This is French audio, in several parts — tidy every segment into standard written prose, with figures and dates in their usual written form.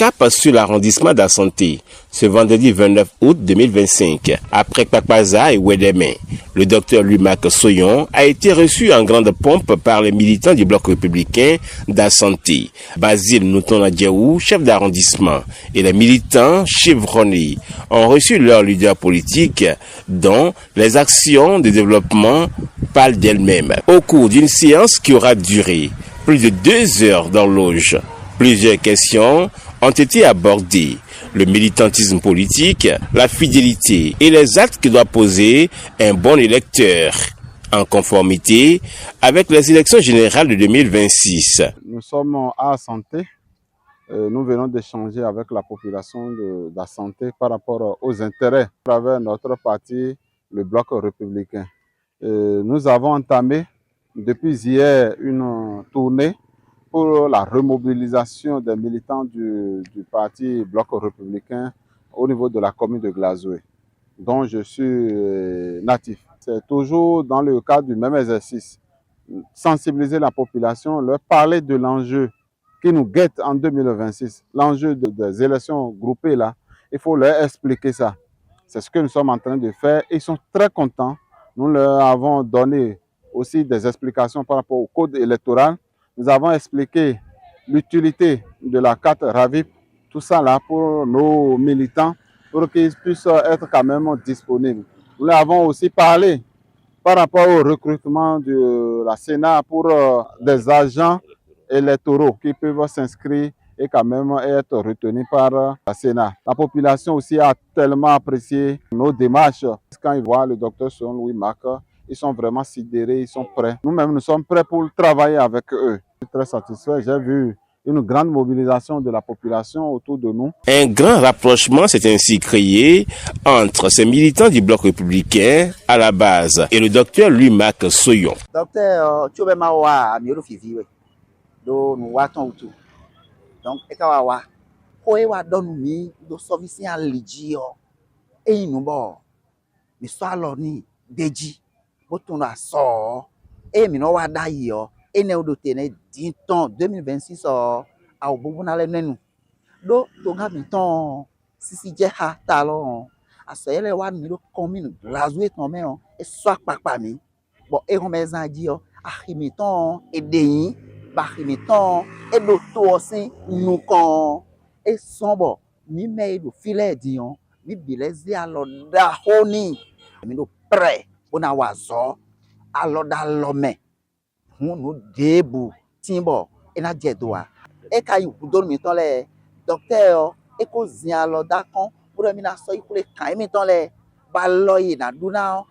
cap sur l'arrondissement d'Assanté ce vendredi 29 août 2025. Après Kpakpaza et Ouédémé, le docteur Lumac Soyon a été reçu en grande pompe par les militants du bloc républicain d'Assanté. Basile Nouton-Nadjaou, chef d'arrondissement, et les militants chevronnés ont reçu leurs leaders politiques dont les actions de développement parlent d'elles-mêmes. Au cours d'une séance qui aura duré plus de 2 heures d'horloge, plusieurs questions ont été abordées. Le militantisme politique, la fidélité et les actes que doit poser un bon électeur en conformité avec les élections générales de 2026. Nous sommes à Assanté. Nous venons d'échanger avec la population d'Assanté par rapport aux intérêts à travers notre parti, le Bloc républicain. Nous avons entamé depuis hier une tournée pour la remobilisation des militants du parti Bloc républicain au niveau de la commune de Glazoué, dont je suis natif. C'est toujours dans le cadre du même exercice. Sensibiliser la population, leur parler de l'enjeu qui nous guette en 2026, l'enjeu des élections groupées là, il faut leur expliquer ça. C'est ce que nous sommes en train de faire. Ils sont très contents. Nous leur avons donné aussi des explications par rapport au code électoral. Nous avons expliqué l'utilité de la carte RAVIP, tout ça là pour nos militants, pour qu'ils puissent être quand même disponibles. Nous leur avons aussi parlé par rapport au recrutement de la Sénat pour des agents électoraux qui peuvent s'inscrire et quand même être retenus par la Sénat. La population aussi a tellement apprécié nos démarches. Quand ils voient le docteur Soyon Louis Mac, ils sont vraiment sidérés, ils sont prêts. Nous-mêmes, nous sommes prêts pour travailler avec eux. Je suis très satisfait. J'ai vu une grande mobilisation de la population autour de nous. Un grand rapprochement s'est ainsi créé entre ces militants du bloc républicain à la base et le docteur Lumac Soyon. Docteur, tu veux m'avoir à mieux vivre. Donc, nous attendons tout. Donc, et quand on va donner nos services à l'Idio et nous bon, mais soit l'orni déji, botton à sort et nous va d'ailleurs et nous doter 10 ans 2026 à au bon aller nous. Donc, donc à temps si ha talon à ce les wa nous commune gradué ton mais et soit pas mi. Bon et on mes en dire à imiton et déni bahimiton et d'autres aussi nous con et sombre mi mais le filet dion mi bilezi alors da honi mi no prêt on a wazo alors da l'homme nous débu timbo et na diedoa et quand il donne mi ton les docteur et ko zin alors da kon pour mi na so ikule kan mi ton les baloyi na duna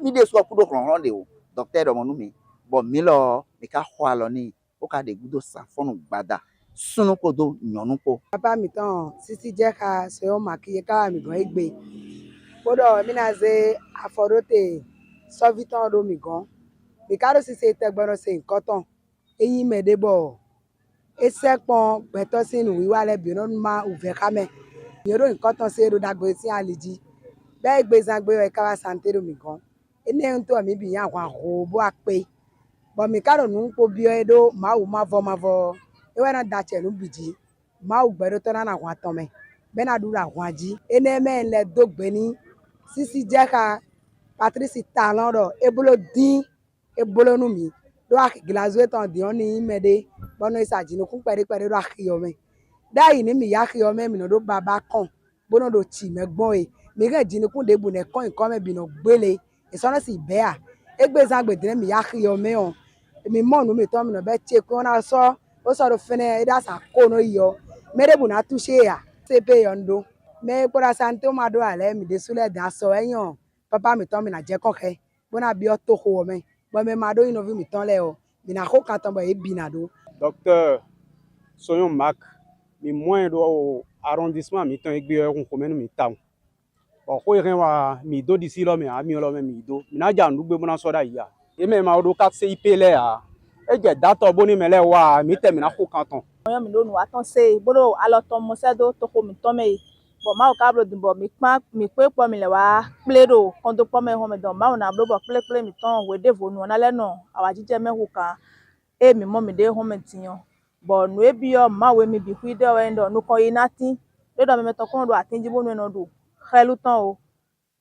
mi de so ku do ron de o docteur do monu mi bon mi lo mi ka khwa lo ni o ka de gudo sa fonu gbada sunu ko do nyonu ko papa mi ton sisi je ka se o makiye ka mi gan egbe bodo mi na ze aforote so viton do mi gan mi ka do sisi tegboro se nkan ton eyin me de bo ese pon gbeto sinu wiwa le bi no ma uve kame mi ro nkan ton se ro dagbe si aliji be egbe zangbe e ka sante do mi gan ene nto mi bi yan kwa ho bo ape bo mi ka do nu ko bi edo ma vo ewe na dache nu biji ma ugbero to na kwa tome be na dura kwa ji ene me le dogbe ni sisi jeka Patrice talon do ebolo nu mi do ak glazo ton di oni mede bono isaji no kun pere do akiyo me dai ni mi yakiyo me mi no do baba kon bono do chi megbon e mi ga ji ni kun de bu ne kon nkan me bi no gbele isono si be a egbe zangbe de mi yakiyo me on mi mo nu mi to mi no be che ko na so o so do fene da sa ko no yo mere bu na touche ya sepe yondo me pora sante o ma do ale mi de sule da so eyan papa mi to mi na je koke bona bi o to ko me bo me ma do inovi mi ton le o mi na ko kan ton bo e bi na do docteur Soyon Mac mi moins do arrondissement mi ton egbe o ko menu mi taw o ko ren wa mi do disi lo mi ami lo mi do mi na ja ndugbe bona so da ya e me ma do ka CIP le a e je dato boni mele wa mi te mi na ko kan ton mi no nu aton se bodo aloton mo se do to ko mi ton me bo ma o ka blo dun bo mi pe po mi le wa plero kon do po me ho me don ma na blo bo ple mi ton we de vonu na le no awa jije me ho kan e mi mo mi de ho me tiyan Bon, nous et bien, ma ouais, mais bien, nous connaissons nati. Le dans même temps qu'on doit atteindre bon nous do. Xelu temps o.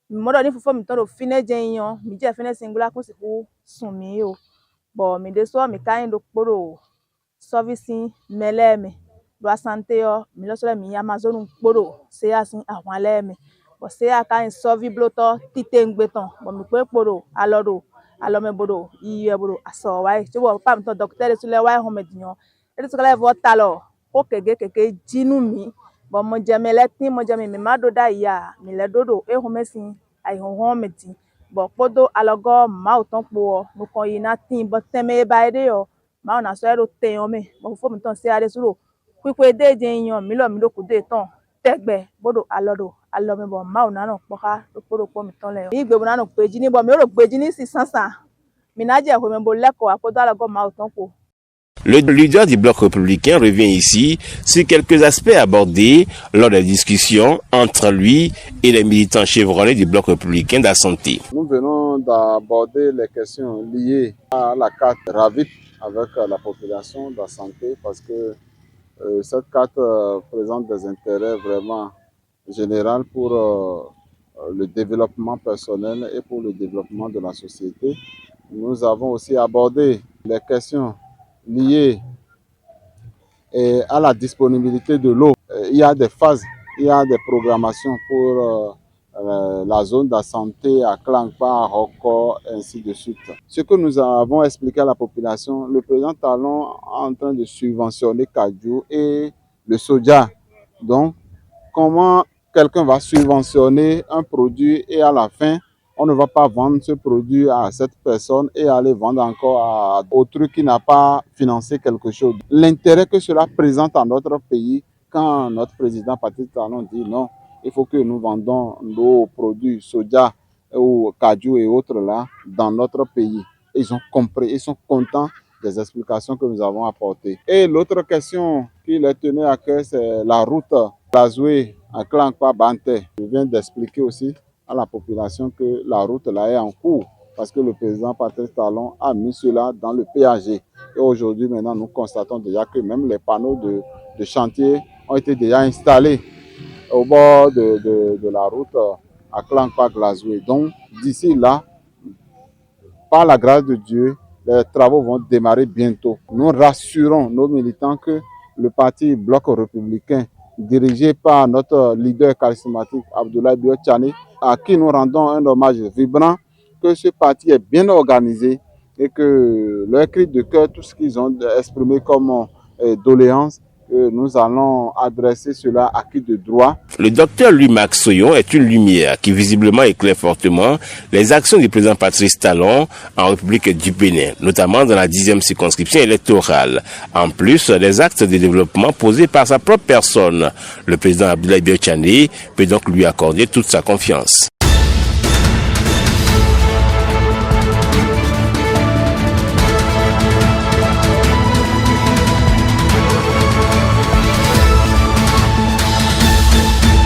Mo do ni fufo mi temps do fine jenyan, mi je fine singular ko se ko sun mi o. Bon, mi de so mi kain do poro servicing meleme. Do santé yo, mi lo so le mi Amazon poro, se asin àwọn aleme. Bon, se a kain servi bloto tite ngbeton. Bon, mi pe poro alodo, alome bodo, iye bodo aso wai. Se bo pa mi ton docteur su le wai ho medinyo. E so le vo talo, o keke jinu mi. Bon, mo jame leti, mo jame mi mado da ya, mi le dodo e ho mesin ai ho meti. Bon, podo alogo ma o ton po, no kon ina tin bo teme ba de yo. Ma na so ero te yon me. Bon, fo mi ton se ade suro. Kwikwe de jenyan, mi lo ku de ton. Tegbe, bodo alodo, alome bon ma o na no poka, do podo po mi ton le. Mi gbe bo na no peji ni, bon mi ro peji ni 600. Mi na je ko me bo leko apodo alogo ma o ton po. Le leader du bloc républicain revient ici sur quelques aspects abordés lors des discussions entre lui et les militants chevronnés du bloc républicain d'Asante. Nous venons d'aborder les questions liées à la carte RAVIP avec la population d'Asante parce que cette carte présente des intérêts vraiment généraux pour le développement personnel et pour le développement de la société. Nous avons aussi abordé les questions liées à la disponibilité de l'eau. Il y a des phases, il y a des programmations pour la zone d'Asante, à Klangpa, à Hoko, ainsi de suite. Ce que nous avons expliqué à la population, le président Talon est en train de subventionner Kajou et le soja. Donc, comment quelqu'un va subventionner un produit et à la fin, on ne va pas vendre ce produit à cette personne et aller vendre encore à autrui qui n'a pas financé quelque chose. L'intérêt que cela présente à notre pays, quand notre président Patrice Talon dit non, il faut que nous vendons nos produits soja ou kaju et autres là dans notre pays. Ils ont compris, ils sont contents des explications que nous avons apportées. Et l'autre question qui les tenait à cœur, c'est la route Lazoué à Klangpa Bante. Je viens d'expliquer aussi à la population que la route là est en cours parce que le président Patrice Talon a mis cela dans le PAG. Et aujourd'hui, maintenant, nous constatons déjà que même les panneaux de chantier ont été déjà installés au bord de la route à Klangpa-Glazoué. Donc, d'ici là, par la grâce de Dieu, les travaux vont démarrer bientôt. Nous rassurons nos militants que le parti Bloc républicain, dirigé par notre leader charismatique Abdoulaye Biotchani, à qui nous rendons un hommage vibrant, que ce parti est bien organisé et que leur cri de cœur, tout ce qu'ils ont exprimé comme doléance, nous allons adresser cela à qui de droit. Le docteur Louis-Max Soyon est une lumière qui visiblement éclaire fortement les actions du président Patrice Talon en République du Bénin, notamment dans la 10e circonscription électorale. En plus des actes de développement posés par sa propre personne, le président Abdoulaye Biotchani peut donc lui accorder toute sa confiance.